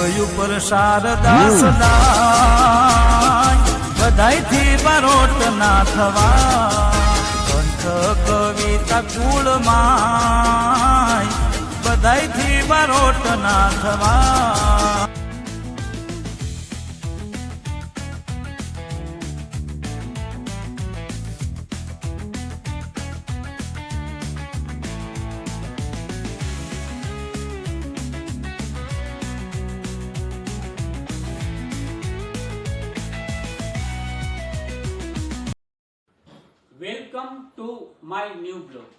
ઉપર શારદા સદાય બધાયથી બારોટ ના થવા કંઠ કવિતા કુળમાં બધાયથી બારોટ ના થવા welcome to my new blog.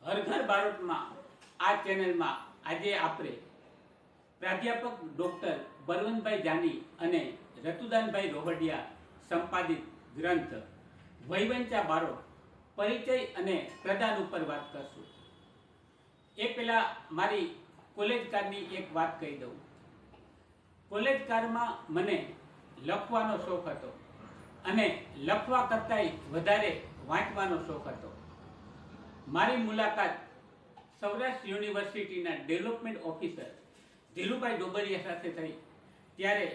હર ઘર બારોટમાં આ ચેનલમાં આજે આપણે પ્રાધ્યાપક ડૉક્ટર બળવંતભાઈ જાની અને રતુદાનભાઈ રોહડિયા સંપાદિત ગ્રંથ વહીવંચા બારોટ પરિચય અને પ્રદાન ઉપર વાત કરશું. એ પહેલાં મારી કોલેજ કાળની એક વાત કહી દઉં. કોલેજ કાળમાં મને લખવાનો શોખ હતો અને લખવા કરતાંય વધારે વાંચવાનો શોખ હતો. મારી મુલાકાત સૌરાષ્ટ્ર યુનિવર્સિટીના ડેવલપમેન્ટ ઓફિસર ધીરુભાઈ ડોબરિયા સાથે થઈ ત્યારે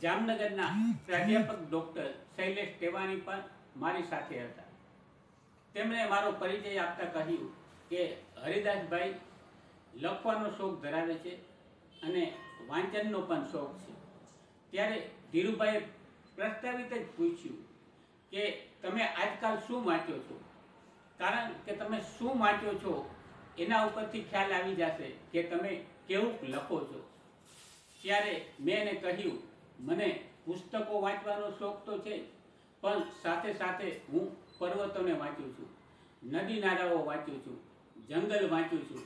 જામનગરના પ્રાધ્યાપક ડૉક્ટર શૈલેષ ટેવાણી પણ મારી સાથે હતા. તેમણે મારો પરિચય આપતા કહ્યું કે હરિદાસભાઈ લખવાનો શોખ ધરાવે છે અને વાંચનનો પણ શોખ છે. ત્યારે ધીરુભાઈએ પ્રસ્તાવિત જ પૂછ્યું કે તમે આજકાલ શું વાંચો છો, કારણ કે તમે શું વાંચો છો એના ઉપરથી ખ્યાલ આવી જશે કે તમે કેવું લખો છો. ત્યારે મેં એને કહ્યું મને પુસ્તકો વાંચવાનો શોખ તો છે, પણ સાથે સાથે હું પર્વતોને વાંચું છું, નદી નાળાઓ વાંચું છું, જંગલ વાંચું છું,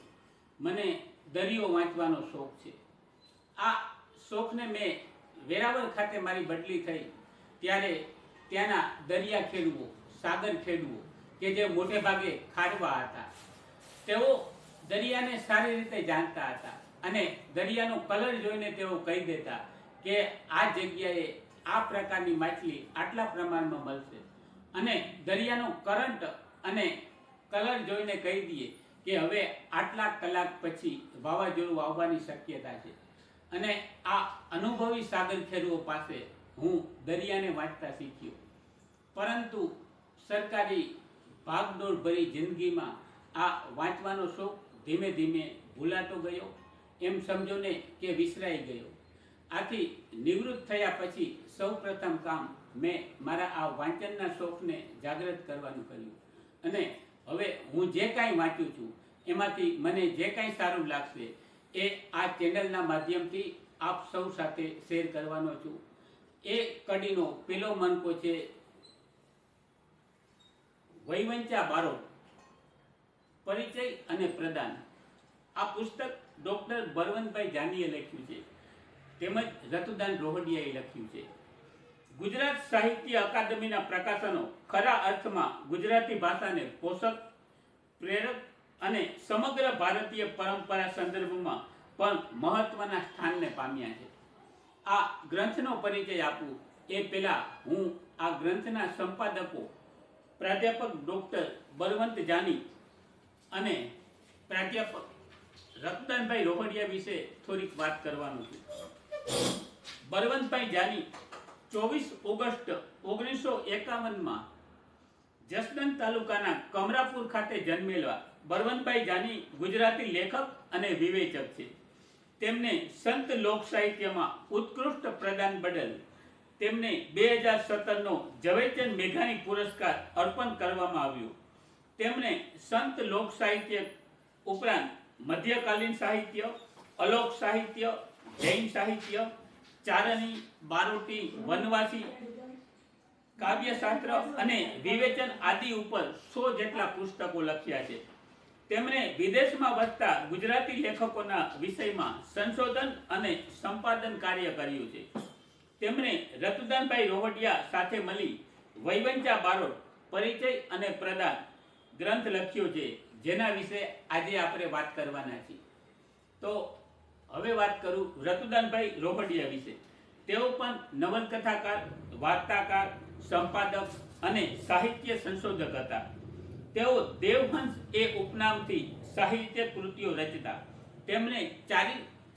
મને દરિયો વાંચવાનો શોખ છે. આ શોખને મેં વેરાવળ ખાતે મારી બદલી થઈ ત્યારે ત્યાંના દરિયા ખેડૂઓ, સાગર ખેડૂઓ કે જે મોટે ભાગે ખારવા હતા, તેઓ દરિયાને સારી રીતે જાણતા હતા અને દરિયાનો કલર જોઈને તેઓ કહી દેતા કે આ જગ્યાએ આ પ્રકારની માછલી આટલા પ્રમાણમાં મળશે, અને દરિયાનો કરંટ અને કલર જોઈને કહી દઈએ કે હવે આટલા કલાક પછી વાવાઝોડું આવવાની શક્યતા છે. અને આ અનુભવી સાગર ખેડૂઓ પાસે હું દરિયાને વાંચતા શીખ્યો. પરંતુ સરકારી ભાગદોડ ભરી જિંદગીમાં આ વાંચવાનો શોખ ધીમે ધીમે ભૂલાતો ગયો, એમ સમજો ને કે વિસરાઈ ગયો. આથી નિવૃત્ત થયા પછી સૌ પ્રથમ કામ મેં મારા આ વાંચનના શોખને જાગૃત કરવાનું કર્યું અને હવે હું જે કાંઈ વાંચું છું એમાંથી મને જે કાંઈ સારું લાગશે એ આ ચેનલના માધ્યમથી આપ સૌ સાથે શેર કરવાનો છું. એ કડીનો પેલો મનકો છે વહીવંચા બારોટ પરિચય અને પ્રદાન. આ પુસ્તક ડૉક્ટર બળવંતભાઈ જાનીએ લખ્યું છે, તેમજ રતુદાન રોહડિયાએ લખ્યું છે. ગુજરાત સાહિત્ય અકાદમીના પ્રકાશનો ખરા અર્થમાં ગુજરાતી ભાષાને પોષક, પ્રેરક અને સમગ્ર ભારતીય પરંપરા સંદર્ભમાં પણ મહત્વના સ્થાનને પામ્યા છે. આ ગ્રંથનો પરિચય આપું એ પહેલાં હું આ ગ્રંથના સંપાદકો પ્રાધ્યાપક ડૉક્ટર બળવંત જાની અને પ્રાધ્યાપક રતુદાનભાઈ રોહડિયા વિશે થોડીક વાત કરવાનું છું. બળવંતભાઈ જાની 24 ઓગસ્ટ 1951માં જસદણ તાલુકાના કમરાપુર ખાતે જન્મેલા બળવંતભાઈ જાની ગુજરાતી લેખક અને વિવેચક છે. તેમને સંત લોક સાહિત્યમાં ઉત્કૃષ્ટ પ્રદાન બદલ તેમને 2017નો ઝવેરચંદ મેઘાણી પુરસ્કાર અર્પણ કરવામાં આવ્યો. તેમણે સંત લોક સાહિત્ય ઉપરાંત મધ્યકાલીન સાહિત્ય, અલોક સાહિત્ય, જૈન સાહિત્ય, ચારણી, બારોટી, વનવાસી, કાવ્યશાસ્ત્ર અને વિવેચન આદિ ઉપર 100 જેટલા પુસ્તકો લખ્યા છે. તેમણે વિદેશમાં વસતા ગુજરાતી લેખકોના વિષયમાં સંશોધન અને સંપાદન કાર્ય કર્યું છે. તેમણે રતુદાનભાઈ રોહડિયા સાથે મળી વહીવંચા બારોટ પરિચય અને પ્રદાન ગ્રંથ લખ્યો છે, જેના વિશે આજે આપણે વાત કરવાના છીએ. તો હવે વાત કરું રતુદાનભાઈ રોહડિયા વિશે. તેઓ પણ નવલકથાકાર, વાર્તાકાર, સંપાદક અને સાહિત્ય સંશોધક હતા. તેઓ દેવહંસ એ ઉપનામથી સાહિત્ય કૃતિઓ રચતા. તેમણે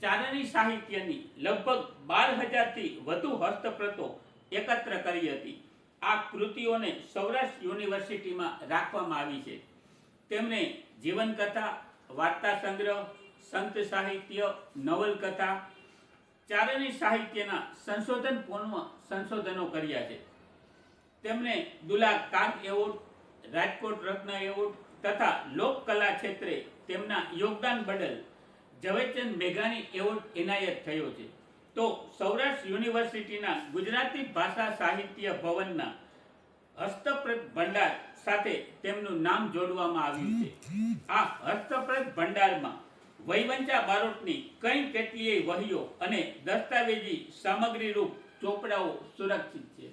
ચારણી સાહિત્યની લગભગ 12,000થી વધુ હસ્તપ્રતો એકત્ર કરી હતી. આ કૃતિઓને સૌરાષ્ટ્ર યુનિવર્સિટીમાં રાખવામાં આવી છે. તેમણે જીવનકથા, વાર્તા સંગ્રહ, સંત સાહિત્ય, નવલકથા, ચારણી સાહિત્યના સંશોધનપૂર્ણ સંશોધનો કર્યા છે. તેમણે દુલા કાગ એવોર્ડ, રાજકોટ રત્ન એવોર્ડ તથા લોકકલા ક્ષેત્રે તેમના યોગદાન બદલ ઝવેરચંદ મેઘાણી એવોર્ડ એનાયત થયો છે. તો સૌરાષ્ટ્ર યુનિવર્સિટીના ગુજરાતી ભાષા સાહિત્ય ભવનના હસ્તપ્રત ભંડાર સાથે તેમનું નામ જોડવામાં આવ્યું છે. આ હસ્તપ્રત ભંડારમાં વહીવંચા બારોટની કઈ કેટલીય વહીઓ અને દસ્તાવેજી સામગ્રી રૂપ ચોપડાઓ સુરક્ષિત છે.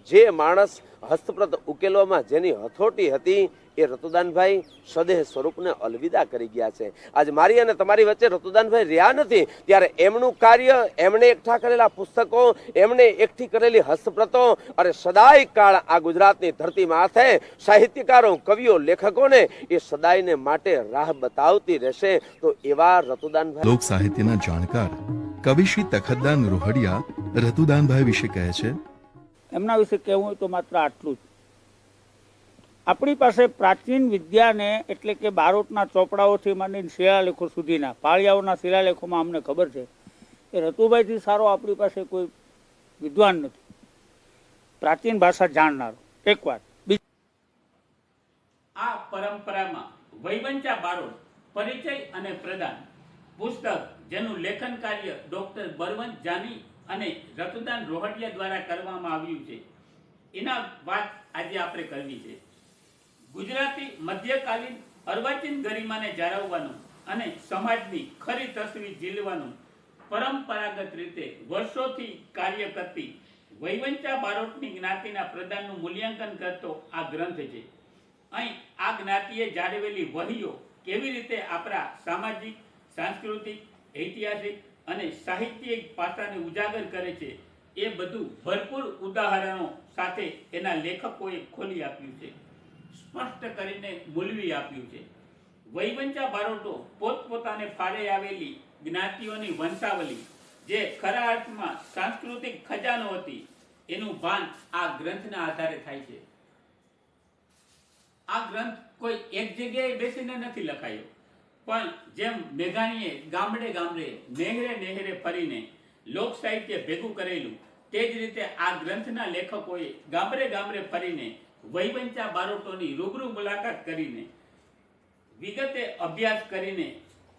જે માણસ હસ્તપ્રત ઉકેલવામાં જેની હથોટી હતી એ રતુદાનભાઈ સદેહ સ્વરૂપને અલવિદા કરી ગયા છે. આજે મારી અને તમારી વચ્ચે રતુદાનભાઈ રહ્યા નથી, ત્યારે એમનું કાર્ય, એમણે એકઠા કરેલા પુસ્તકો, એમણે એકઠી કરેલી હસ્તપ્રતો અને સદાય કાળ આ ગુજરાતની ધરતી માથે સાહિત્યકારો, કવિઓ, લેખકોને એ સદાયને માટે રાહ બતાવતી રહેશે. તો એવા રતુદાનભાઈ લોક સાહિત્યના જાણકાર કવિ શ્રી તખતદાન રોહડિયા રતુદાનભાઈ વિશે કહે છે. એમના વિશે કહેવું હોય તો માત્ર આટલું જ. આપણી પાસે પ્રાચીન વિદ્યાને એટલે કે બારોટના ચોપડાઓથી માંડીને શિલાલેખો સુધીના પાળિયાઓના શિલાલેખોમાં અમને ખબર છે કે રતુભાઈથી સારો આપણી પાસે કોઈ વિદ્વાન નથી, પ્રાચીન ભાષા જાણનારો. એક વાત. આ પરંપરામાં વહીવંચા બારોટ પરિચય અને પ્રદાન પુસ્તક, જેનું લેખન કાર્ય ડોક્ટર બળવંત જાની અને રતુદાન રોહડિયા દ્વારા કરવામાં આવ્યું છે, એના વાત આજે આપણે કરવી છે. ગુજરાતી મધ્યકાલીન અર્વાચીન ગરિમાને જાળવવાનું અને સમાજની ખરી તસવીર ઝીલવાનું પરંપરાગત રીતે વર્ષોથી કાર્ય કરતી વહીવંચા બારોટની જ્ઞાતિના પ્રદાનનું મૂલ્યાંકન કરતો આ ગ્રંથ છે. અહીં આ જ્ઞાતિએ જાળવેલી વહીઓ કેવી રીતે આપણા સામાજિક, સાંસ્કૃતિક, ઐતિહાસિક અને સાહિત્યિક પાસાને ઉજાગર કરે છે, એ બધું ભરપૂર ઉદાહરણો સાથે એના લેખકોએ ખોલી આપ્યું છે, સ્પષ્ટ કરીને મૂલવી આપ્યું છે. વહીવંચા બારોટો પોતપોતાને ફાળે આવેલી જ્ઞાતિઓની વંશાવલી, જે ખરા અર્થમાં સાંસ્કૃતિક ખજાનો હતી, એનું ભાન આ ગ્રંથના આધારે થાય છે. આ ગ્રંથ કોઈ એક જગ્યાએ બેસીને નથી લખાયો, પણ જેમ મેઘાણીએ ગામડે ગામડે, નહેરે નહેરે ફરીને લોક સાહિત્ય ભેગું કરેલું, તે જ રીતે આ ગ્રંથના લેખકોએ ગામડે ગામડે ફરીને વહીવંચા બારોટોની રૂબરૂ મુલાકાત કરીને, વિગતે અભ્યાસ કરીને,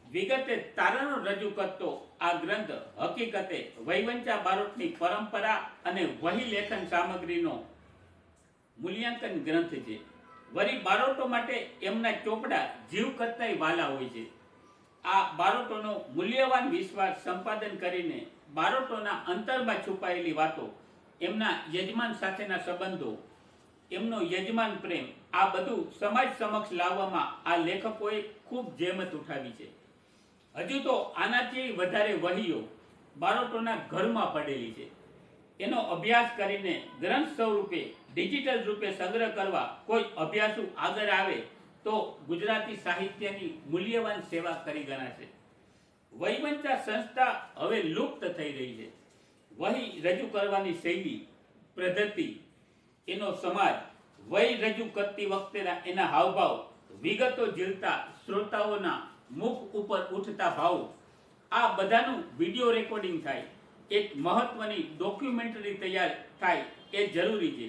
વિગતે તારણો રજૂ કરતો આ ગ્રંથ હકીકતે વહીવંચા બારોટની પરંપરા અને વહી લેખન સામગ્રીનો મૂલ્યાંકન ગ્રંથ છે. વળી બારોટો માટે એમના ચોપડા જીવ કરતાંય વાલા હોય છે. આ બારોટોનો મૂલ્યવાન વિશ્વાસ સંપાદન કરીને બારોટોના અંતરમાં છુપાયેલી વાતો, એમના યજમાન સાથેના સંબંધો, એમનો યજમાન પ્રેમ, આ બધું સમાજ સમક્ષ લાવવામાં આ લેખકોએ ખૂબ જહેમત ઉઠાવી છે. હજુ તો આનાથી વધારે વહીઓ બારોટોના ઘરમાં પડેલી છે. એનો અભ્યાસ કરીને ગ્રંથ સ્વરૂપે, ડિજિટલ રૂપે સંગ્રહ કરવા કોઈ અભ્યાસુ આગળ આવે તો ગુજરાતી સાહિત્યની મૂલ્યવાન સેવા કરી ગણાશે. વહીવંચા સંસ્થા હવે લુપ્ત થઈ રહી છે. વહી રજૂ કરવાની શૈલી, પદ્ધતિ, એનો સમાજ, વહી રજૂ કરતી વખતેના એના હાવભાવ, વિગતો ઝીલતા શ્રોતાઓના મુખ ઉપર ઉઠતા ભાવ, આ બધાનું વિડીયો રેકોર્ડિંગ થાય, એક મહત્વની ડોક્યુમેન્ટરી તૈયાર થાય એ જરૂરી છે.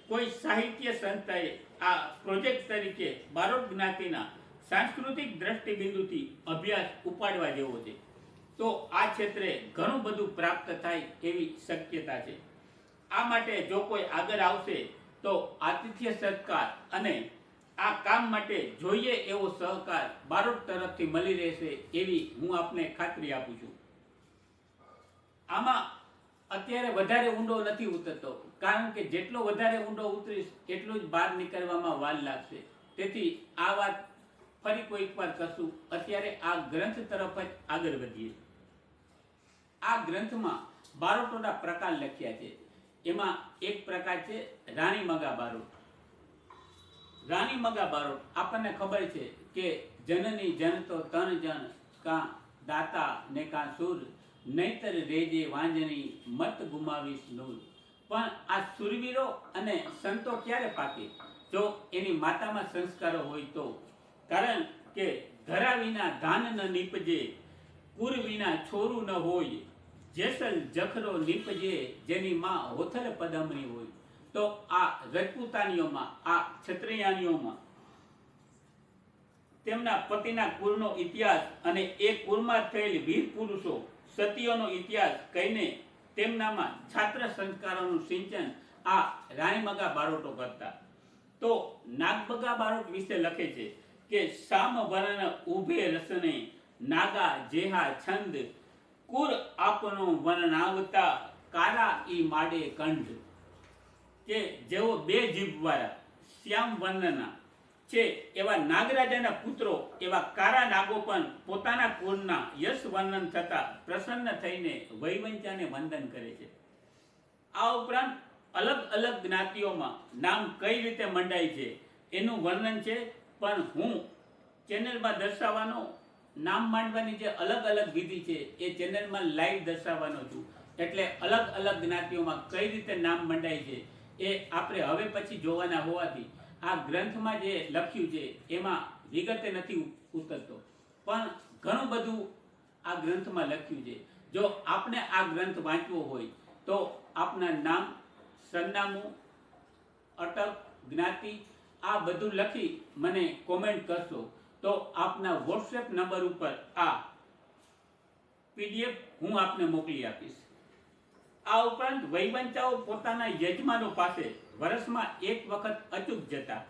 કોઈ સાહિત્ય સંસ્થાએ આ પ્રોજેક્ટ તરીકે બારોટ જ્ઞાતિના સાંસ્કૃતિક દ્રષ્ટિબિંદુથી અભ્યાસ ઉપાડવા જેવો છે. તો આ ક્ષેત્રે ઘણું બધું પ્રાપ્ત થાય એવી શક્યતા છે. આ માટે જો કોઈ આગળ આવશે તો આતિથ્ય સત્કાર અને આ કામ માટે જોઈએ એવો સહકાર બારોટ તરફથી મળી રહેશે એવી હું આપને ખાતરી આપું છું. આમાં અત્યારે વધારે ઊંડો નથી ઉતરતો, કારણ કે જેટલો વધારે ઊંડો ઉતરીશ એટલું જ બહાર નીકળવામાં વાર લાગશે. તેથી આ વાત ફરી કોઈક વાર કરશું. અત્યારે આ ગ્રંથ તરફ જ આગળ વધીએ. આ ગ્રંથમાં બારોટોના પ્રકાર લખ્યા છે. એમાં એક પ્રકાર છે રાણી મગા બારોટ. રાણી મગા બારોટ આપણને ખબર છે કે જનની જન તો તન જન, કા દાતા ને કાં સુર, નહીતર રેજે વાંજણી મત ગુમાવીશ નૂર. પણ આ સુરવીરો અને સંતો ક્યારે પાકે? જો એની માતામાં સંસ્કારો હોય તો. કારણ કે ધરા વિના ધાન ન નીપજે, કુર વિના છોરું ન હોય, જેસલ જખરો નીપજે જેની માં હોથલ પદમણી હોય. તો આ રજપૂતાનીઓમાં, આ ક્ષત્રિયાનીઓમાં તેમના પતિના કુળનો ઇતિહાસ અને એ કુળમાં થયેલ વીર પુરુષો સતીઓનો ઇતિહાસ કહીને તેમનામાં છાત્ર સંસ્કારોનું સિંચન આ રાણીમગા બારોટો કરતા. તો નાગબગા બારોટ વિશે લખે છે કે સામ વર્ણ ઉભે રસને, નાગા જેહા છંદ, કુર આપનો વર્ણાવતા, કારા ઈ માડે કંઠ. કે જેઓ બે જીભ વાળા શ્યામ વર્ણના છે એવા નાગરાજાના પુત્રો એવા કારા નાગો પણ પોતાના કુળના યશ વર્ણન થતા પ્રસન્ન થઈને વૈવંચાને વંદન કરે છે. આ ઉપરાંત અલગ અલગ જ્ઞાતિઓમાં નામ કઈ રીતે મંડાય છે એનું વર્ણન છે. પણ હું ચેનલમાં દર્શાવવાનો નામ માંડવાની જે અલગ અલગ વિધિ છે એ ચેનલમાં લાઈવ દર્શાવવાનો છું. એટલે અલગ અલગ જ્ઞાતિઓમાં કઈ રીતે નામ મંડાય છે એ આપણે હવે પછી જોવાના હોવાથી આ ગ્રંથમાં જે લખ્યું છે એમાં વિગતે નથી ઉતરતો, પણ ઘણું બધું આ ગ્રંથમાં લખ્યું છે. જો આપણે આ ગ્રંથ વાંચવો હોય તો આપના નામ, સરનામું, અટક, જ્ઞાતિ આ બધું લખી મને કોમેન્ટ કરશો તો આપના વોટ્સએપ નંબર ઉપર આ PDF હું આપને મોકલી આપીશ. આ ઉપરાંત વૈવંચાઓ પોતાના યજમાનો પાસે વર્ષમાં એક વખત અચૂક જતા,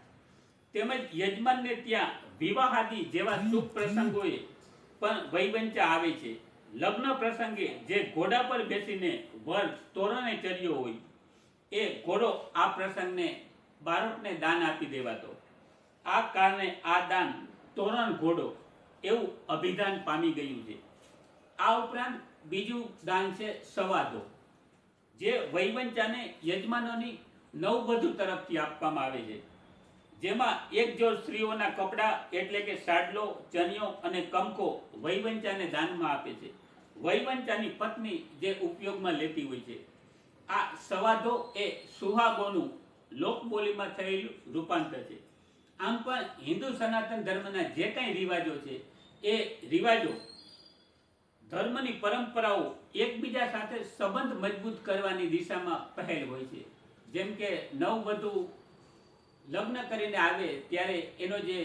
તેમજ યજમાનને ત્યાં વિવાહાદી જેવા શુભ પ્રસંગોએ પણ વૈવંચા આવે છે. લગ્ન પ્રસંગે જે ઘોડા પર બેસીને વર તોરણે ચર્યો હોય એ ઘોડો આ પ્રસંગને બારોટને દાન આપી દેવાતો. આ કારણે આ દાન તોરણ ઘોડો એવું અભિધાન પામી ગયું છે. આ ઉપરાંત બીજું દાન છે સવાદો, જે વૈવંચાને યજમાનોની નવવધુ તરફથી આપવામાં આવે છે. જેમાં એક જોડ સ્ત્રીઓના કપડાં એટલે કે સાડલો, ચણિયો અને કંકો વૈવંચાને દાનમાં આપે છે. વૈવંચાની પત્ની જે ઉપયોગમાં લેતી હોય છે. આ સવાદો એ સુહાગોનું લોકબોલીમાં થયેલું રૂપાંતર છે. આમ પણ હિન્દુ સનાતન ધર્મના જે કાંઈ રિવાજો છે એ રિવાજો ધર્મની પરંપરાઓ એકબીજા સાથે સંબંધ મજબૂત કરવાની દિશામાં પહેલ હોય છે. જેમ કે નવવધુ લગ્ન કરીને આવે ત્યારે એનો જે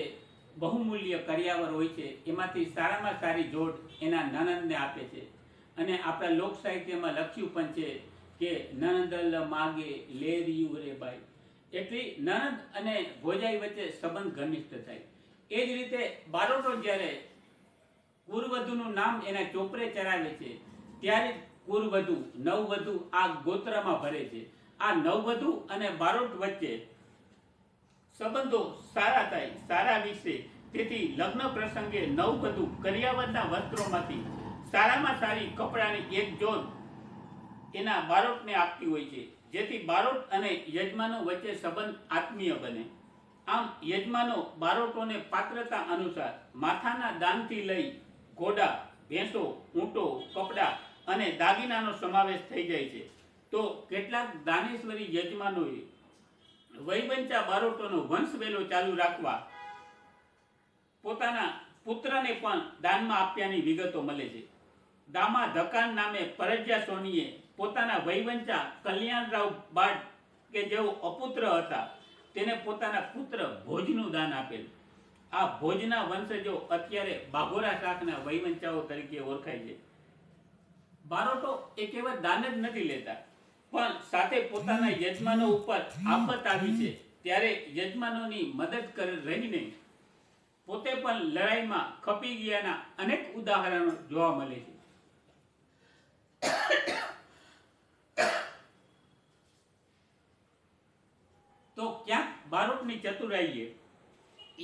બહુમૂલ્ય કરિયાવર હોય છે એમાંથી સારામાં સારી જોડ એના નણંદને આપે છે. અને આપણા લોક સાહિત્યમાં લખ્યું પણ છે કે નણંદલ માગે લેરિયું રે બાઈ, એટલી નણંદ અને ભોજાઈ વચ્ચે સંબંધ ઘનિષ્ઠ થાય. એ જ રીતે બારોટો જ્યારે કુરવધુનું નામ એના ચોપરે ચડાવે છે ત્યારે કુરવધુ, નવવધુ આ ગોત્રમાં ભરે છે. આ નવવધુ અને બારોટ વચ્ચે સંબંધો સારા થાય, સારા વિશે. તેથી લગ્ન પ્રસંગે નવવધુ કરિયાવરના વસ્ત્રોમાંથી સારામાં સારી કપડાની એક જોડ એના બારોટને આપતી હોય છે, જેથી બારોટ અને યજમાનો વચ્ચે સંબંધ આત્મીય બને. આમ યજમાનો બારોટોને પાત્રતા અનુસાર માથાના દાનથી લઈ ઘોડા, ભેંસો, ઊંટો, કપડાં અને દાગીનાનો સમાવેશ થઈ જાય છે. તો કેટલાક દાનેશ્વરી યજમાનોએ વૈવંચા બારોટોનો વંશવેલો ચાલુ રાખવા પોતાના પુત્રને પણ દાનમાં આપ્યાની વિગતો મળે છે. દામા ધકાન નામે પરજ્યા સોનીએ પોતાના વૈવંચા કલ્યાણરાવ બાળ કે જેઓ અપુત્ર હતા તેને પોતાના પુત્ર ભોજનું દાન આપેલ. આ ભોજના વંશજો અત્યારે બાઘોરા શાખના વૈવંચાઓ તરીકે ઓળખાય છે. બારોટો એ કેવળ દાન જ નથી લેતા, પણ સાથે પોતાના યજમાનો ઉપર આફત આવી છે ત્યારે યજમાનોની મદદ રહીને પોતે પણ લડાઈમાં ખપી ગયાના અનેક ઉદાહરણો જોવા મળે છે. તો ક્યાંક બારોટની ચતુરાઈએ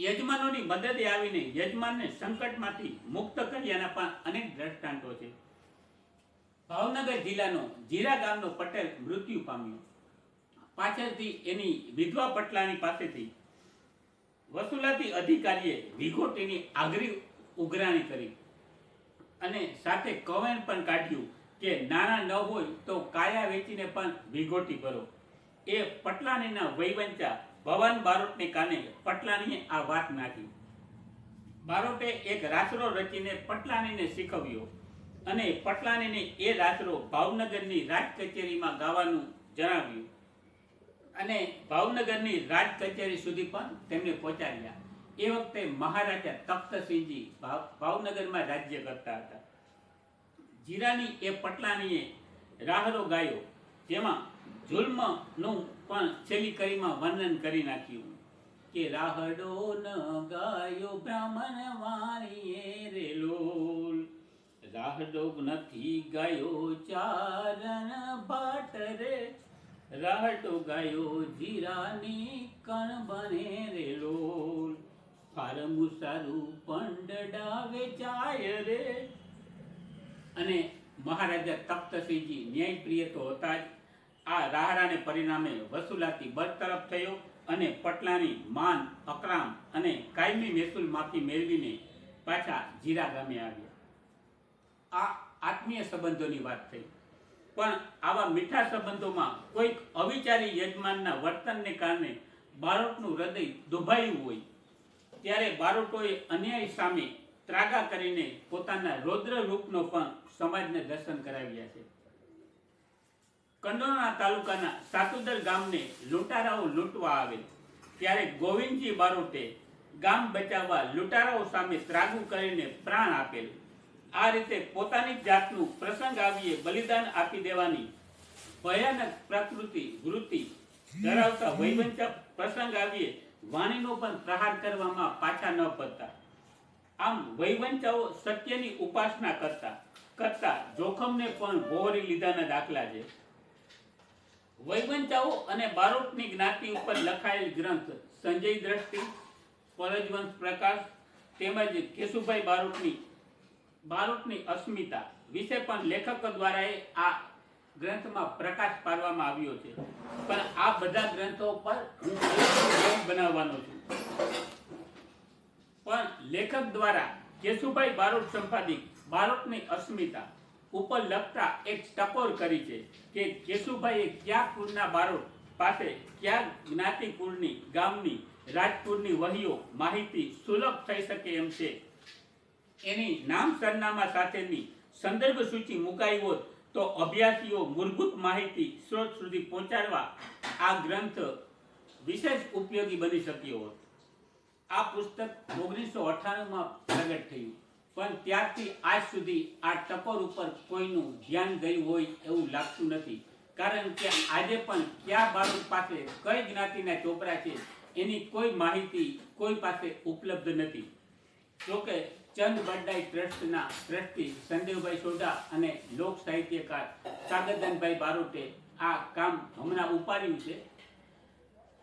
યજમાનોની મદદે આવીને યજમાનને સંકટમાંથી મુક્ત કર્યાના પણ અનેક દ્રષ્ટાંતો છે. ભાવનગર જિલ્લાનો જીરા ગામનો પટેલ મૃત્યુ પામ્યો. પાછળથી એની વિધવા પટલાણી પાસેથી વસૂલાતી અધિકારીએ વિઘોટીની આઘરી ઉઘરાણી કરી અને સાથે કવેણ પણ કાઢ્યું કે નાના ન હોય તો કાયા વેચીને પણ વિઘોટી ભરો. એ પટલાણીના વૈવંચા ભવાન બારોટને કાને પટલાણીએ આ વાત નાખી. બારોટે એક રાસરો રચીને પટલાણીને શીખવ્યો અને પટલાણીને એ રાસરો ભાવનગરની રાજ કચેરીમાં ગાવાનું જણાવ્યું અને ભાવનગરની રાજ કચેરી સુધી પણ તેમને પહોંચાડ્યા. એ વખતે મહારાજા તખ્તસિંહજી ભાવનગરમાં રાજ્ય કરતા હતા. જીરાની એ પટલાણીએ રાહરો ગાયો, જેમાં જુલ્મનું પણ છેલ્લી કડીમાં વર્ણન કરી નાખ્યું કે રાહડો ન ગાયો બ્રાહ્મણ વાણીએ રે લોલ, રાહડો નથી ગાયો ચારણ ભાટ રે, રાહડો ગાયો જીરાની કણ બને રે લોલ, ફારમું સારું પંડડા વેચાય રે. અને મહારાજા તખ્તસિંહજી ન્યાયપ્રિય તો હતા જ. આ રાહરાને પરિણામે વસૂલાતી બરતરફ થયો અને પટલાણી માન, અકરામ અને કાયમી મહેસૂલ માફી મેળવીને પાછા જીરા ગામે આવ્યા. આ આત્મીય સંબંધોની વાત થઈ. પણ આવા મીઠા સંબંધોમાં કોઈક અવિચારી યજમાનના વર્તનને કારણે બારોટનું હૃદય દુભાયું હોય ત્યારે બારોટોએ અન્યાય સામે ત્રાગા કરીને પોતાના રૌદ્ર રૂપનો પણ સમાજને દર્શન કરાવ્યા છે. કંડોરણા તાલુકાના સાતુદર ગામને લૂંટારાઓ લૂંટવા આવેલ ત્યારે ગોવિંદજી બારોટે ગામ બચાવવા લૂંટારાઓ સામે ત્રાગુ કરીને પ્રાણ આપેલ. આ રીતે પોતાની જાતનું પ્રસંગ આવીએ બલિદાન આપી દેવાની ભયાનક પ્રકૃતિ વૃત્તિ ધરાવતા વૈવંચા પ્રસંગ આવીએ વાણીનો પણ પ્રહાર કરવામાં પાછા ન પડતા. આમ વૈવંચાઓ સત્યની ઉપાસના કરતા જોખમને પણ વહોરી લીધાના દાખલા છે. વૈવંચાઓ અને બારોટની જ્ઞાતિ ઉપર લખાયેલ ગ્રંથ સંજય દ્રષ્ટિ, પરજવંશ પ્રકાશ તેમજ કેશુભાઈ બારોટની અસ્મિતા વિશે પણ લેખકો દ્વારા આ ગ્રંથમાં પ્રકાશ પાડવામાં આવ્યો છે. પણ આ બધા ગ્રંથો પર હું બનાવવાનો છું. પણ લેખક દ્વારા કેશુભાઈ બારોટ સંપાદિત બારોટની અસ્મિતા ઉપર લખતા એક ટકોર કરી છે કે કેશુભાઈએ કયા કુળના બારોટ પાસે કયા જ્ઞાતિ કુળની ગામની રાજકુળની વહીઓ માહિતી સુલભ થઈ શકે એમ છે એની નામ સરનામા સાથેની સંદર્ભ સૂચિ મુકાઈ હોત તો અભ્યાસીઓ મૂળભૂત માહિતી સ્ત્રોત સુધી પહોંચાડવા આ ગ્રંથ વિશેષ ઉપયોગી બની શક્યો હોત. આ પુસ્તક 1998માં પ્રગટ થયું, પણ ત્યારથી આજ સુધી આ ટકોર ઉપર કોઈનું ધ્યાન ગયું હોય એવું લાગતું નથી. કારણ કે આજે પણ કયા બારોટ પાસે કઈ જ્ઞાતિના ચોપડા છે એની કોઈ માહિતી કોઈ પાસે ઉપલબ્ધ નથી. જોકે ચંદ બરડાઈ ટ્રસ્ટના ટ્રસ્ટી સંદેવભાઈ સોઢા અને લોક સાહિત્યકાર સાગરદાનભાઈ બારોટે આ કામ હમણાં ઉપાડ્યું છે.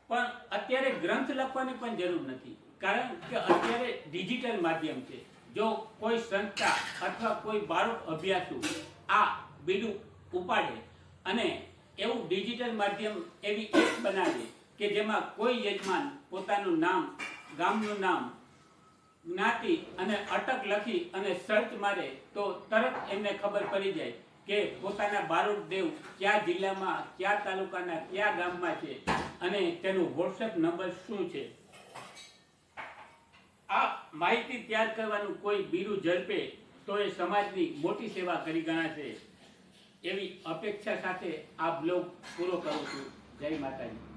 પણ અત્યારે ગ્રંથ લખવાની પણ જરૂર નથી, કારણ કે અત્યારે ડિજિટલ માધ્યમ છે. જો કોઈ સંસ્થા અથવા કોઈ બારોટ અભ્યાસુ આ બીડું ઉપાડે અને એવું ડિજિટલ માધ્યમ એવી એપ બનાવે કે જેમાં કોઈ યજમાન પોતાનું નામ, ગામનું નામ, જ્ઞાતિ અને અટક લખી અને સર્ચ મારે તો તરત એમને ખબર પડી જાય કે પોતાના બારોટ દેવ કયા જિલ્લામાં, કયા તાલુકાના, કયા ગામમાં છે અને તેનો વોટ્સએપ નંબર શું છે. આ માહિતી તૈયાર કરવાનું કોઈ બીરું ઝડપે તો એ સમાજની મોટી સેવા કરી ગણાશે એવી અપેક્ષા સાથે આ બ્લોગ પૂરો કરું છું. જય માતાજી.